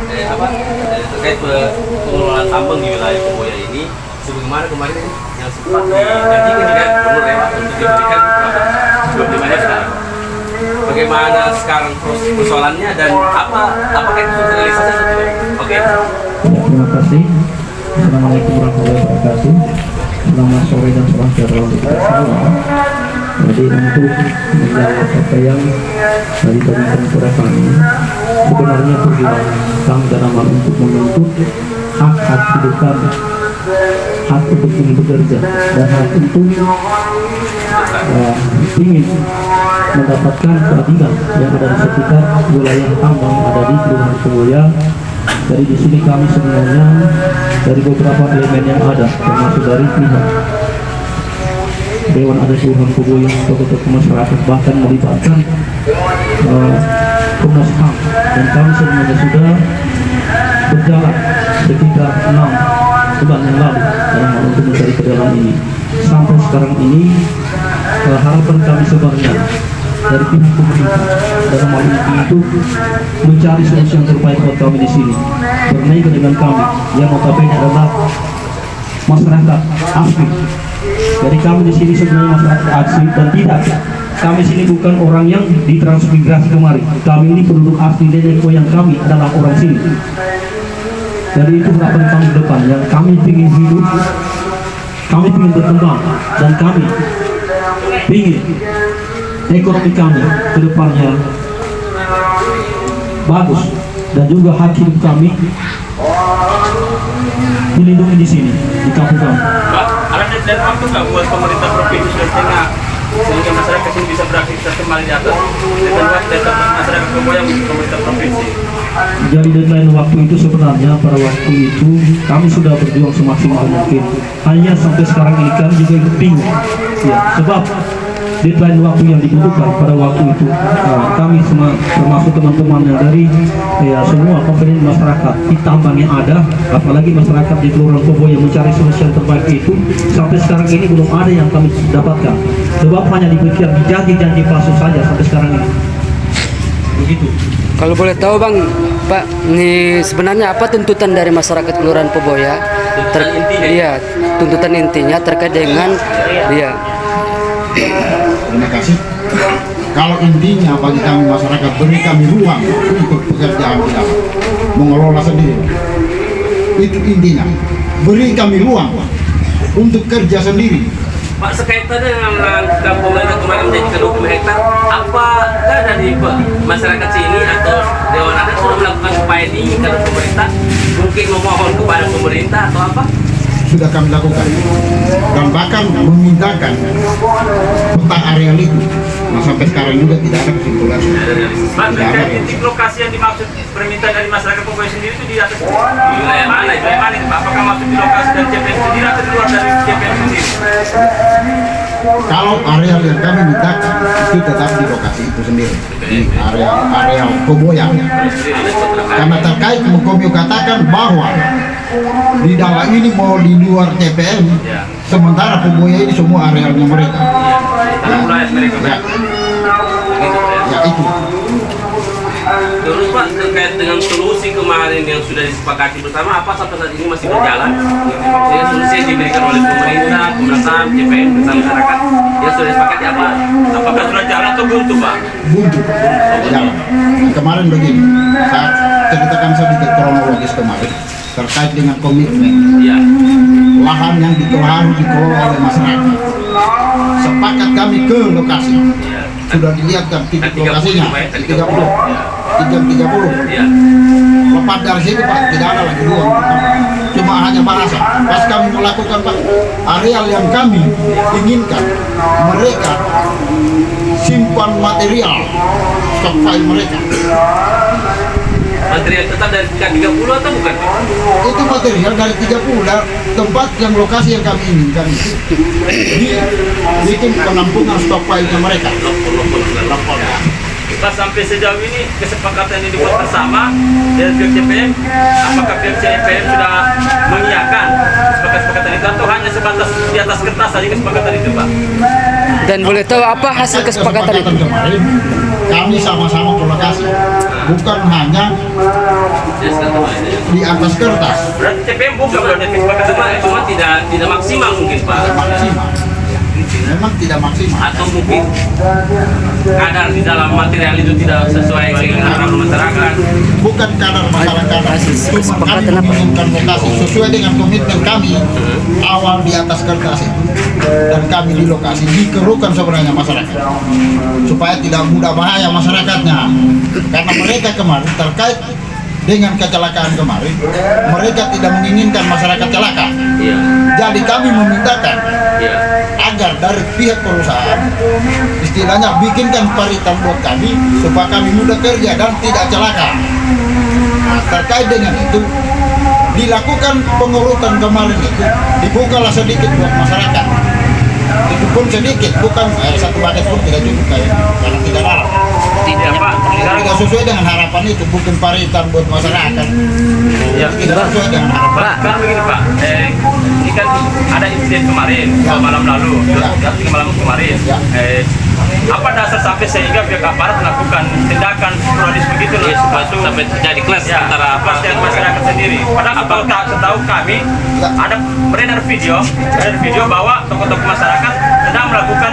terkait pengelolaan tambang di wilayah Koboya ini, sebagaimana kemarin yang sempat dijanjikan dengan Gubernur lewat untuk diberikan 25 hektar. Bagaimana sekarang persoalannya dan apakah itu terrealisasi atau tidak? Oke. Terima kasih. Assalamualaikum warahmatullahi wabarakatuh. Selamat sore dan salam sejahtera untuk kita semua. Jadi untuk menjawab apa yang dari kepada kami, sebenarnya tujuan kami dalam hal untuk menuntut hak hidup kami, hak untuk ingin bekerja dan hak untuk ingin mendapatkan keadilan yang ada di sekitar wilayah tambang yang ada di Kelurahan Koboya. Dari di sini kami sebenarnya dari beberapa elemen yang ada, termasuk dari pihak Dewan Adat Kelurahan Koboya, tokoh-tokoh masyarakat, bahkan melibatkan Komnas HAM, dan kami sebenarnya sudah berjalan sekitar 6 bulan yang lalu dalam hal untuk mencari keadilan ini. Sampai sekarang ini harapan kami sebenarnya dari pihak pemerintah dalam hal ini itu mencari solusi yang terbaik buat kami di sini, bernegosiasi dengan kami yang notabene adalah masyarakat asli. Jadi kami di sini sebenarnya masyarakat asli dan tidak. Kami sini bukan orang yang ditransmigrasi kemari. Kami ini penduduk asli, nenek moyang kami adalah orang sini. Jadi itu harapan kami ke depan, yang kami ingin hidup, kami ingin berkembang, dan kami ingin ekonomi kami ke depannya bagus, dan juga hak hidup kami dilindungi di sini, di kampung kami. Pak, ada deadline waktu nggak buat pemerintah provinsi Sulawesi sehingga masyarakat ini bisa beraktivitas kembali di atas? Deadline waktu masyarakat Koboya untuk pemerintah provinsi. Jadi deadline waktu itu sebenarnya pada waktu itu kami sudah berjuang semaksimal mungkin. Hanya sampai sekarang ini kami juga ikut bingung, ya, sebab deadline waktu yang dibutuhkan pada waktu itu kami semua termasuk teman-teman yang dari semua komponen masyarakat di tambang yang ada, apalagi masyarakat di Kelurahan Koboya yang mencari solusi yang terbaik itu, sampai sekarang ini belum ada yang kami dapatkan, sebab hanya diberikan janji-janji palsu saja sampai sekarang ini. Begitu. Kalau boleh tahu Bang, Pak, ini sebenarnya apa tuntutan dari masyarakat Kelurahan Koboya? Iya, tuntutan intinya terkait dengan Terima kasih. Kalau intinya bagi kami masyarakat, beri kami ruang untuk pekerjaan kita mengelola sendiri. Itu intinya. Beri kami ruang untuk kerja sendiri. Pak, sekaitannya dengan pemerintah kemarin menjanjikan 20 hektar, apakah dari masyarakat sini atau Dewan Adat sudah melakukan upaya ini ke pemerintah, mungkin memohon kepada pemerintah atau apa? Sudah kami lakukan dan bahkan memintakan peta areal itu. Nah, sampai sekarang juga tidak ada kesimpulan. Pak, terkait titik lokasi yang dimaksud permintaan dari masyarakat Koboya sendiri itu di atas wilayah mana? Itu yang mana? Apakah maksud di lokasi dari CPN sendiri atau di luar dari CPN sendiri? Kalau areal yang kami mintakan itu tetap di lokasi itu sendiri, di areal Koboya. Karena terkait Komio katakan bahwa di dalam ini mau di luar TPM, sementara Koboya ini semua arealnya mereka. Ya itu. Terus Pak, terkait dengan solusi kemarin yang sudah disepakati bersama, apa sampai saat ini masih berjalan? Maksudnya solusi yang diberikan oleh pemerintah, Komnas HAM, CPN, bersama masyarakat yang sudah disepakati apa? Apakah sudah jalan atau buntu Pak? Buntu. Jalan. Kemarin begini, saat ceritakan sedikit kronologis kemarin terkait dengan komitmen lahan yang harus dikelola oleh masyarakat. Sepakat kami ke lokasi. Sudah dilihatkan titik lokasinya, 30. Lepas dari situ Pak, tidak ada lagi ruang. Cuma hanya bahasa. Pas kami melakukan Pak, areal yang kami inginkan, mereka simpan material stockpile mereka. Material tetap dari 30 atau bukan? Itu material dari 30 tempat yang lokasi yang kami inginkan itu bikin penampungan stockpile mereka. Pak, sampai sejauh ini kesepakatan yang dibuat bersama dari pihak CPN, apakah pihak CPN sudah mengiyakan kesepakatan itu atau hanya sebatas di atas kertas saja kesepakatan itu Pak? Dan boleh tahu apa hasil kesepakatan itu? kemarin, kami sama-sama ke lokasi, bukan hanya di atas kertas. Berarti TPM bukan berarti kesepakatan cuma tidak maksimal mungkin Pak. Maksimal. Memang tidak maksimal. Atau mungkin kadar di dalam material itu tidak sesuai dengan harapan masyarakat. Bukan kadar masyarakat, Hasil cuma kami kesepakatan apa? menginginkan lokasi sesuai dengan komitmen kami awal di atas kertas itu, dan kami di lokasi dikeruhkan sebenarnya masyarakat supaya tidak mudah bahaya masyarakatnya, karena mereka kemarin terkait dengan kecelakaan kemarin, mereka tidak menginginkan masyarakat celaka. Iya. Jadi kami memintakan Iya. agar dari pihak perusahaan istilahnya bikinkan paritan buat kami supaya kami mudah kerja dan tidak celaka. Nah, terkait dengan itu dilakukan pengurutan kemarin itu, dibukalah sedikit buat masyarakat, itu pun sedikit, bukan satu paket pun tidak cukup karena tidak larang. Tidak Pak. Tidak sesuai dengan harapan itu, bukan paritan buat masyarakat. Ya. Tidak sesuai dengan harapan. Pak, sekarang begini Pak, ini kan ada insiden kemarin, malam lalu, Ya. 3 malam kemarin. Ya. Apa dasar sampai sehingga pihak aparat melakukan tindakan sporadis begitu sampai terjadi kelas antara aparat dan masyarakat sendiri? Padahal setahu kami ada beredar video bahwa tokoh-tokoh masyarakat sedang melakukan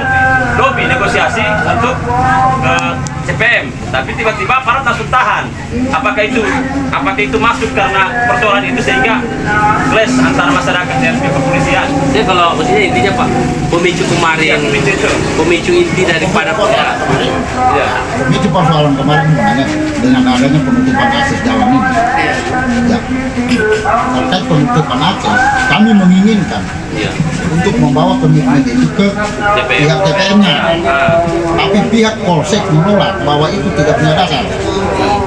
lobby negosiasi untuk CPM, tapi tiba-tiba aparat langsung tahan. Apakah itu masuk karena persoalan itu sehingga clash antara masyarakat dan pihak kepolisian? Jadi kalau maksudnya intinya Pak, pemicu kemarin, pemicu inti daripada perkara. Ya. Itu persoalan kemarin sebenarnya dengan adanya penutupan akses jalan ini. Ya. Terkait penutupan akses, kami menginginkan Iya. untuk membawa komitmen itu ke pihak TPM-nya. Tapi pihak Polsek menolak bahwa itu tidak punya dasar.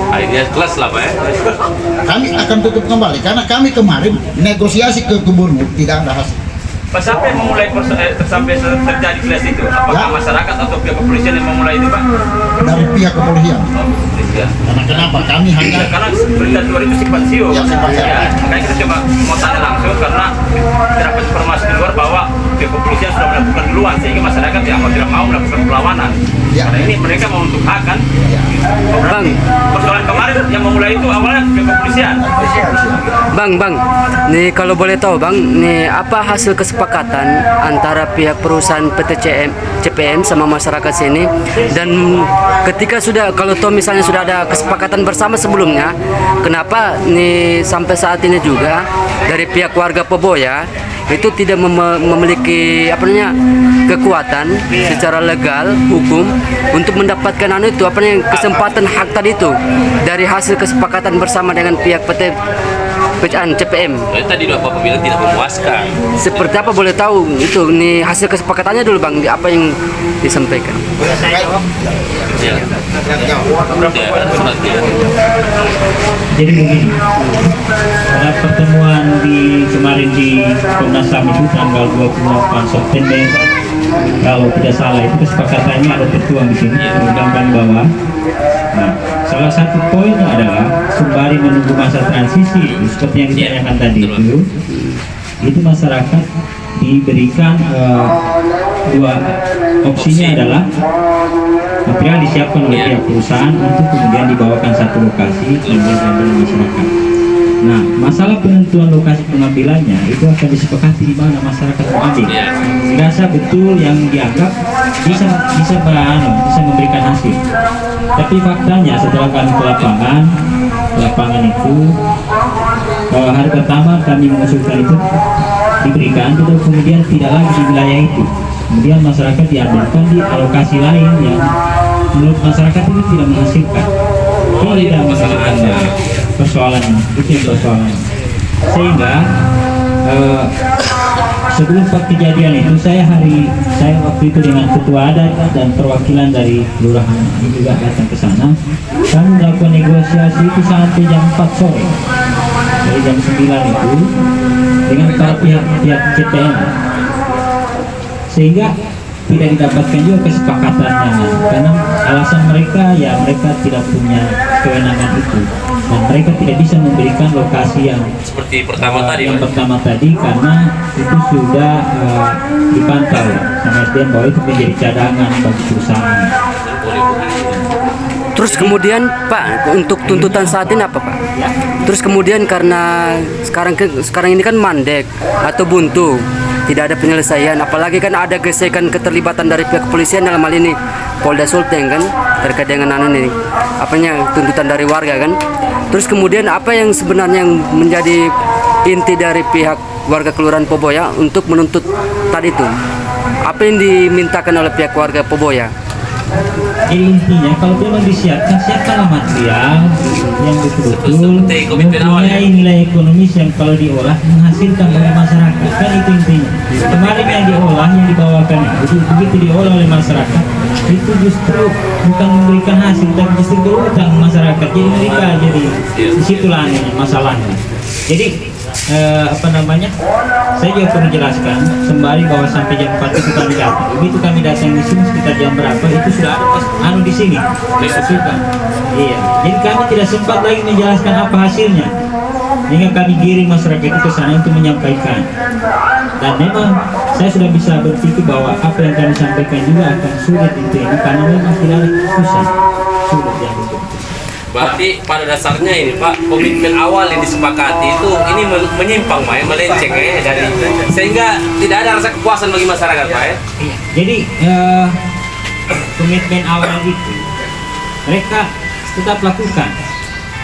Akhirnya kelas lah Pak ya. Kami akan tutup kembali karena kami kemarin negosiasi ke gubernur tidak ada hasil. Pak, siapa yang memulai sampai terjadi kelas itu? Apakah Ya. masyarakat atau pihak kepolisian yang memulai itu Pak? Dari pihak kepolisian. Ya. Karena kenapa? Kami hanya Karena berita luar itu simpang siur. Ya, simpang siur. Ya, makanya kita coba mau tanya langsung karena terdapat informasi di luar bahwa pihak kepolisian sudah melakukan duluan sehingga masyarakat yang tidak mau melakukan perlawanan. Ya. Karena ini mereka mau untuk hak kan. Bang, Persoalan kemarin yang memulai itu awalnya pihak kepolisian. Bang, nih kalau boleh tahu Bang, nih apa hasil kesepakatan antara pihak perusahaan PT CPM sama masyarakat sini, dan ketika sudah, kalau toh misalnya sudah ada kesepakatan bersama sebelumnya, kenapa nih sampai saat ini juga dari pihak warga Poboya itu tidak memiliki apa namanya kekuatan secara legal hukum untuk mendapatkan kesempatan hak tadi itu dari hasil kesepakatan bersama dengan pihak PT CPM. Tadi Bapak bilang tidak memuaskan. Seperti apa boleh tahu itu nih hasil kesepakatannya dulu Bang, apa yang disampaikan? Ya. Jadi begini, pada pertemuan kemarin di Komnas HAM itu tanggal 28 September, kalau tidak salah itu kesepakatannya ada tertuang di sini, terundangkan bawah. Nah, salah satu poinnya adalah sembari menunggu masa transisi, seperti yang ditanyakan tadi itu masyarakat diberikan dua opsinya adalah material disiapkan oleh pihak perusahaan untuk kemudian dibawakan satu lokasi dan diambil masyarakat. Nah, masalah penentuan lokasi pengambilannya itu akan disepakati di mana masyarakat mengambil. Dirasa betul yang dianggap bisa memberikan hasil. Tapi faktanya setelah kami ke lapangan itu hari pertama kami mengusulkan itu diberikan, itu kemudian tidak lagi di wilayah itu. Kemudian masyarakat diambilkan di alokasi lain yang menurut masyarakat itu tidak menghasilkan. Ini tidak menghasilkan persoalan itu yang persoalan. Sehingga sebelum kejadian itu saya waktu itu dengan ketua adat dan perwakilan dari kelurahan ini juga datang ke sana. Kami melakukan negosiasi itu sampai jam 4 sore. Dari jam 9 itu dengan para pihak CPM. Sehingga tidak didapatkan juga kesepakatannya, karena alasan mereka tidak punya kewenangan itu, dan mereka tidak bisa memberikan lokasi yang Seperti pertama tadi, yang Mas. pertama tadi karena itu sudah dipantau sama SDM bahwa itu menjadi cadangan bagi perusahaan. Terus kemudian Pak, untuk tuntutan saat ini apa Pak? Terus kemudian karena sekarang ini kan mandek atau buntu, tidak ada penyelesaian, apalagi kan ada gesekan keterlibatan dari pihak kepolisian dalam hal ini Polda Sulteng kan terkait dengan ini apanya tuntutan dari warga kan. Terus kemudian apa yang sebenarnya yang menjadi inti dari pihak warga Kelurahan Poboya untuk menuntut tadi itu? Apa yang dimintakan oleh pihak warga Poboya? Jadi intinya kalau memang siapkanlah material yang betul-betul Seperti komitmen awal, ya? mempunyai nilai ekonomis yang kalau diolah menghasilkan bagi masyarakat, kan itu intinya. Kemarin yang diolah, yang dibawakan itu begitu diolah oleh masyarakat itu justru bukan memberikan hasil tapi justru berutang masyarakat, jadi mereka jadi disitulah masalahnya. Jadi saya juga perlu jelaskan sembari bahwa sampai jam 4 itu kami datang. Begitu kami datang di sini sekitar jam berapa itu sudah ada di sini disusupkan. Iya, jadi kami tidak sempat lagi menjelaskan apa hasilnya, hingga kami giring masyarakat itu ke sana untuk menyampaikan. Dan memang saya sudah bisa berpikir bahwa apa yang kami sampaikan juga akan sulit itu ini karena memang tidak ada keputusan sulit yang itu. Berarti pada dasarnya ini Pak, komitmen awal yang disepakati itu ini menyimpang Pak, melenceng ya dari, sehingga tidak ada rasa kepuasan bagi masyarakat Pak ya. Jadi komitmen awal itu mereka tetap lakukan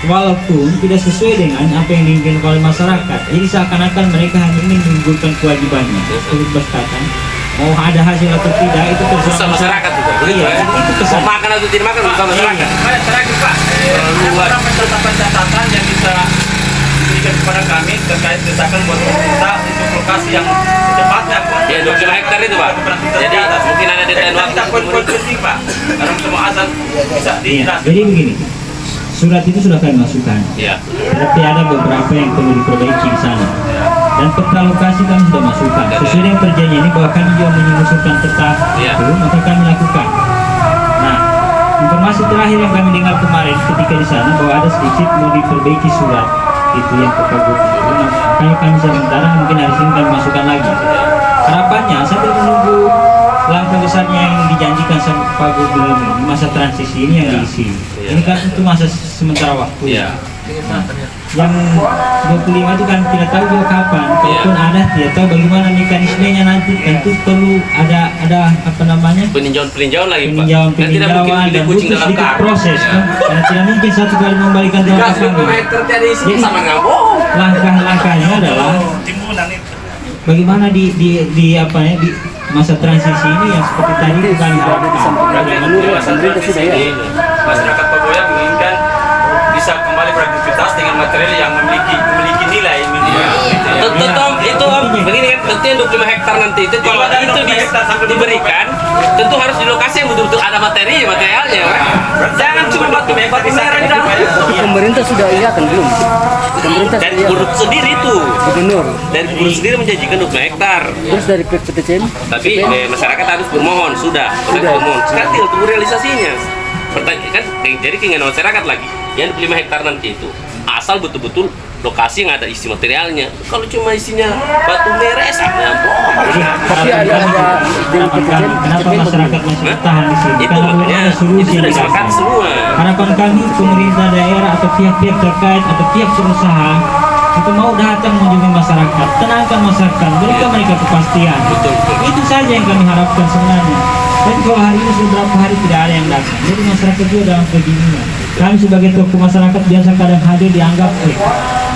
walaupun tidak sesuai dengan apa yang diinginkan oleh masyarakat. Jadi seakan-akan mereka hanya ingin menunjukkan kewajibannya. Seperti katakan mau ada hasil atau tidak itu Urusan masyarakat juga, begitu Iya, ya. itu kesan. Mau makan atau tidak makan urusan masyarakat. Iya. Terakhir Pak, ada catatan yang bisa diberikan kepada kami terkait desakan buat kita untuk lokasi yang secepatnya Pak. Ya 25 hektar itu Pak. Jadi mungkin ada deadline waktu. Kita poin-poin penting Pak. Karena semua azan bisa Iya, dijelaskan. jadi begini, surat itu sudah kami masukkan. Iya. Tapi ada beberapa yang perlu diperbaiki di sana. Dan peta lokasi kami sudah masukkan. Sesuai dengan perjanjian ini bahwa kami juga mengusulkan peta Iya. itu, maka kami lakukan. Nah, informasi terakhir yang kami dengar kemarin ketika di sana bahwa ada sedikit mau diperbaiki surat itu yang ke Pak Gubernur. Nah, makanya kami sementara mungkin hari ini kami masukkan lagi. Harapannya sambil menunggu langkah besarnya yang dijanjikan sama Pak Gubernur ini, masa transisi ini yang diisi. Ini kan itu masa sementara waktu. Iya. Yang 25 itu kan tidak tahu juga kapan. Kalaupun ada tidak tahu bagaimana mekanismenya nanti. Tentu perlu ada apa namanya? Peninjauan lagi Pak. Peninjauan Dan tidak mungkin dan pilih butuh kucing dalam sedikit karung. proses Ya. kan. Karena tidak mungkin satu kali membalikan Jika telapak 25 tangan. hektar jadi isi Jadi- sama ngambung. Langkah-langkahnya adalah bagaimana di apa ya di masa transisi ini yang seperti tadi itu kami harapkan. Masyarakat Poboya menginginkan bisa kembali beraktivitas dengan material yang memiliki nilai tentu itu begini kan, tentu yang 25 hektar nanti itu kalau itu diberikan tentu harus di lokasi yang betul-betul ada materialnya kan? Jangan cuma batu merah di dalam. Pemerintah sudah iya kan belum? Pemerintah Dari sudah gubernur sendiri itu, gubernur. dari gubernur sendiri menjanjikan 25 hektar. Terus dari pihak PTCM Tapi masyarakat harus bermohon, sudah bermohon. Sekarang tinggal tunggu realisasinya. Pertanyaan kan, jadi keinginan masyarakat lagi. Yang 25 hektar nanti itu, asal betul-betul lokasi yang ada isi materialnya. Kalau cuma isinya batu meres, tapi ada dari PTCM Kenapa masyarakat masih bertahan di sini? Itu Karena belum makanya, ada solusi itu sudah yang disepakati diberikan. semua. Harapan kami pemerintah daerah atau pihak-pihak terkait atau pihak perusahaan itu mau datang mengunjungi masyarakat, tenangkan masyarakat, berikan mereka kepastian. Betul. Itu saja yang kami harapkan sebenarnya. Tapi kalau hari ini sudah berapa hari tidak ada yang datang, jadi masyarakat juga dalam kebingungan. Kami sebagai tokoh masyarakat biasa kadang hadir dianggap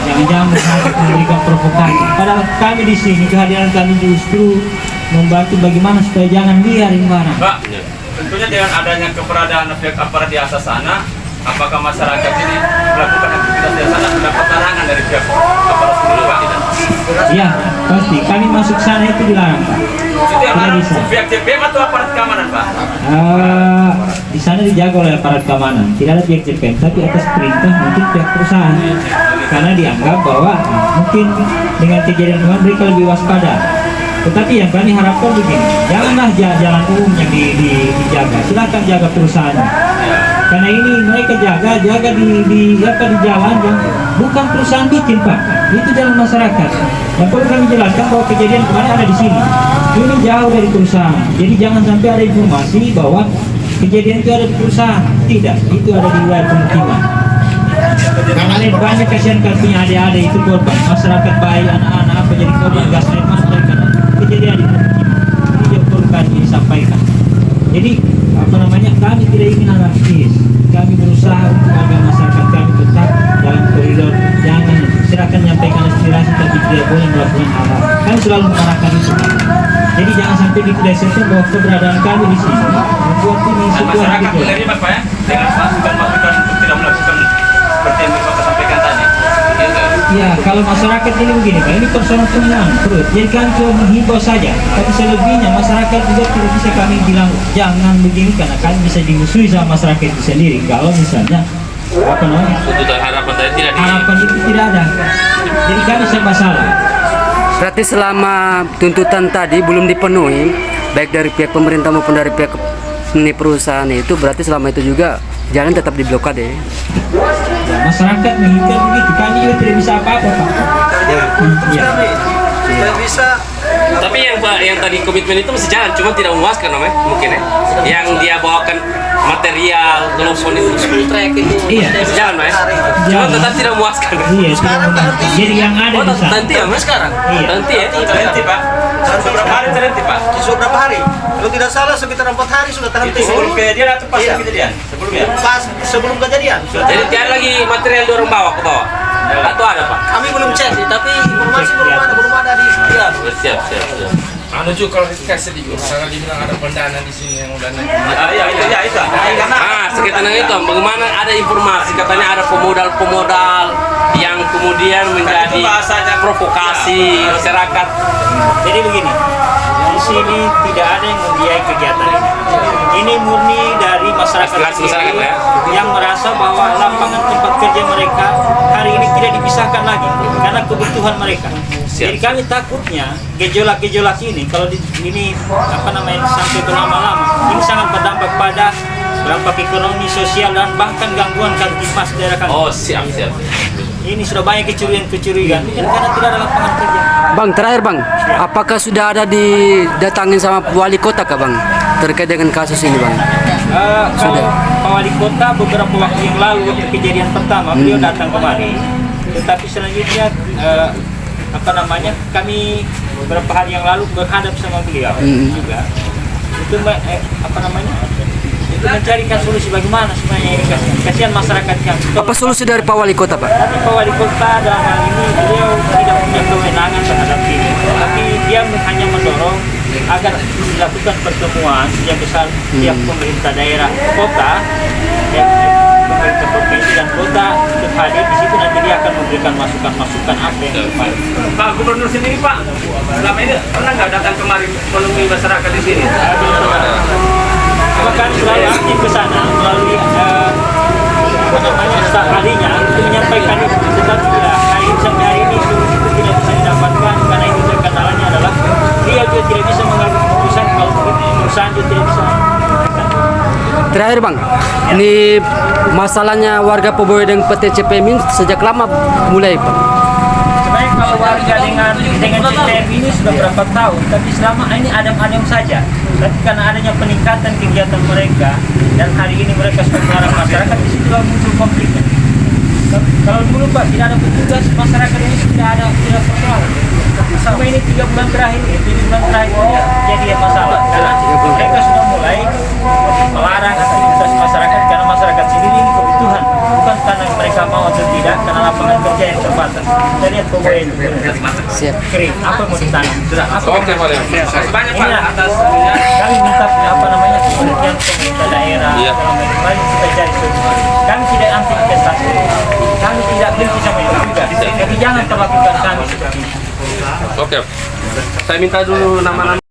jangan-jangan memberikan provokasi. Padahal kami di sini kehadiran kami justru membantu bagaimana supaya jangan liar ini barang. Pak, tentunya dengan adanya keberadaan pihak aparat di atas sana, apakah masyarakat ini melakukan aktivitas di sana mendapat larangan dari pihak aparat sendiri Pak? Tidak. Iya, pasti. Kami masuk sana itu dilarang, Pak. Itu yang Tidak larang bisa. pihak CPM atau aparat keamanan Pak? Di sana dijaga oleh aparat keamanan, tidak ada pihak CPM, tapi atas perintah mungkin pihak perusahaan. Karena dianggap bahwa mungkin dengan kejadian kemarin mereka lebih waspada. Tetapi yang kami harapkan begini, janganlah jalan umum yang dijaga, silakan jaga perusahaannya. Karena ini mereka jaga di jalan yang bukan perusahaan bikin Pak, itu jalan masyarakat. Dan perlu kami jelaskan bahwa kejadian kemarin ada di sini. Ini jauh dari perusahaan. Jadi jangan sampai ada informasi bahwa kejadian itu ada di perusahaan. Tidak, itu ada di wilayah pemukiman. Karena banyak kasihan punya adik-adik itu korban, masyarakat bayi, anak-anak apa jadi korban gas air mata karena kejadian di pemukiman. Ini yang perlu kami disampaikan. Jadi kami tidak ingin anarkis. Kami berusaha untuk agar masyarakat kami tetap dalam koridor. Jangan silakan menyampaikan aspirasi tapi tidak boleh melakukan hal-hal. Kami selalu mengarahkan itu. Jadi jangan sampai dipelesetkan bahwa keberadaan kami di sini membuat ini Dan sebuah masyarakat gitu. menerima Pak ya, dengan masukan-masukan untuk tidak melakukan seperti yang Bapak sampaikan tadi. Ya, kalau masyarakat ini begini Pak, ini persoalan penggunaan terus. Jadi kami cuma menghimbau saja, tapi selebihnya masyarakat juga tidak bisa kami bilang jangan begini karena kami bisa dimusuhi sama masyarakat itu sendiri. Kalau misalnya Tuntutan harapan tadi tidak harapan itu tidak ada, jadi kami serba salah. Berarti selama tuntutan tadi belum dipenuhi, baik dari pihak pemerintah maupun dari pihak perusahaan itu, berarti selama itu juga jalan tetap diblokade. Ya, masyarakat menginginkan begitu, kami juga tidak bisa apa-apa Pak. Ya. Tapi yang tadi komitmen itu masih jalan, cuma tidak memuaskan namanya mungkin ya. Yang dia bawakan material, telepon itu full track itu Iya. masih jalan Mas. Cuma Jalan. tetap tidak memuaskan. Iya, jadi yang ada Oh, di sana. nanti ya Mas sekarang. Iya. Nanti ya. Terhenti Pak. Beberapa hari terhenti Pak. Sudah berapa hari? Kalau tidak salah sekitar 4 hari sudah terhenti. Itu sebelum kejadian atau pas Iya. kejadian? Sebelumnya. Pas sebelum kejadian. Jadi tiada lagi material dorong bawa ke bawah. Atau ada Pak? Kami belum cek sih, tapi informasi belum ada di sekitar. Siap. Anu juga klarifikasi di karena dibilang ada pendana di sini yang udah naik. Itu. Karena Sekitar itu, bagaimana ada informasi katanya ada pemodal yang kemudian menjadi Itu bahasanya. provokasi masyarakat. Jadi begini, di sini tidak ada yang membiayai kegiatan ini. Ini murni dari masyarakat Aspirasi masyarakat, sendiri ya. yang merasa bahwa lapangan tempat kerja mereka hari ini tidak dipisahkan lagi karena kebutuhan mereka. Siap. Jadi kami takutnya gejolak ini kalau ini sampai berlama-lama ini sangat berdampak pada dampak ekonomi, sosial dan bahkan gangguan kamtipmas daerah kami. Oh siap. Ini sudah banyak kecurigaan karena tidak ada lapangan kerja. Bang, terakhir Bang, apakah sudah ada didatangin sama wali kota kah Bang terkait dengan kasus ini Bang? Kalau Pak Wali Kota beberapa waktu yang lalu waktu kejadian pertama beliau datang kemari, tetapi selanjutnya kami beberapa hari yang lalu berhadap sama beliau juga itu itu mencarikan solusi bagaimana sebenarnya ini kasihan masyarakat kami. Apa solusi dari Pak Wali Kota Pak? Tapi Pak Wali Kota dalam hal ini beliau tidak punya kewenangan terhadap ini, tapi dia hanya mendorong agar dilakukan pertemuan yang besar tiap pemerintah daerah kota, pemerintah provinsi dan kota untuk hadir di situ, nanti dia akan memberikan masukan apa yang tepat. Pak Gubernur sendiri Pak, selama ini pernah nggak datang kemari menemui masyarakat di sini? Bahkan selalu aktif ke sana melalui staf ahlinya untuk menyampaikan itu, tetapi sampai hari ini itu tidak bisa didapatkan karena itu kendalanya adalah dia juga tidak bisa mengambil keputusan kalau perusahaan juga tidak bisa. Terakhir Bang, ini masalahnya warga Poboya dengan PT CPM ini sejak lama mulai Pak? Sebenarnya kalau warga dengan CPM ini sudah berapa tahun, tapi selama ini adem-adem saja. Tapi karena adanya peningkatan kegiatan mereka dan hari ini mereka sudah melarang masyarakat, di situ muncul konfliknya. Kalau dulu Pak tidak ada petugas, masyarakat ini tidak persoalan. Sama ini 3 bulan terakhir, 7 bulan terakhir ini jadi masalah karena mereka sudah mulai melarang aktivitas masyarakat karena masyarakat sendiri ini kebutuhan, bukan karena mereka mau atau tidak, karena lapangan kerja yang terbatas. Kita lihat Poboya itu Siap. kering, apa mau ditanam? Oke Pak. Banyak Pak Inilah atas kami minta kemudian pemerintah daerah mari kita cari solusi. Kami tidak anti investasi, kami tidak benci sama itu juga, tapi jangan perlakukan kami seperti itu. Oke. Saya minta dulu nama-nama